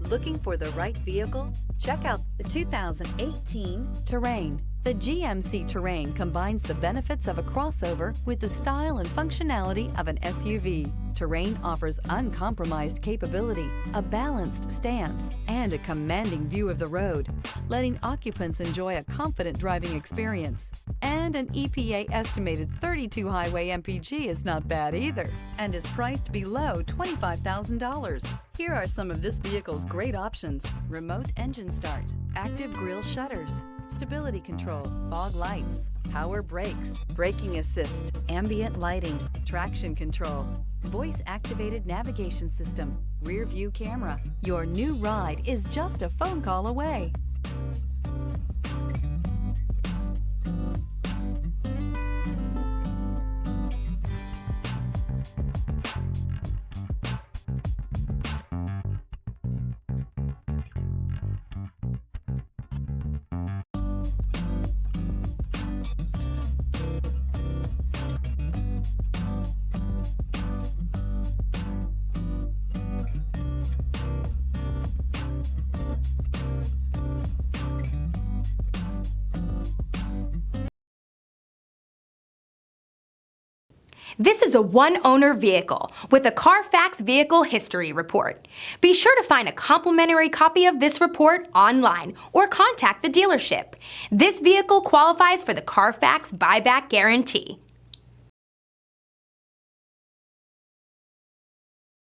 Looking for the right vehicle? Check out the 2018 Terrain. The GMC Terrain combines the benefits of a crossover with the style and functionality of an SUV. Terrain offers uncompromised capability, a balanced stance, and a commanding view of the road, letting occupants enjoy a confident driving experience. And an EPA estimated 32 highway MPG is not bad either, and is priced below $25,000. Here are some of this vehicle's great options: remote engine start, active grille shutters, stability control, fog lights, power brakes, braking assist, ambient lighting, traction control, voice-activated navigation system, rear view camera. Your new ride is just a phone call away. This is a one-owner vehicle with a Carfax Vehicle History Report. Be sure to find a complimentary copy of this report online or contact the dealership. This vehicle qualifies for the Carfax Buyback Guarantee.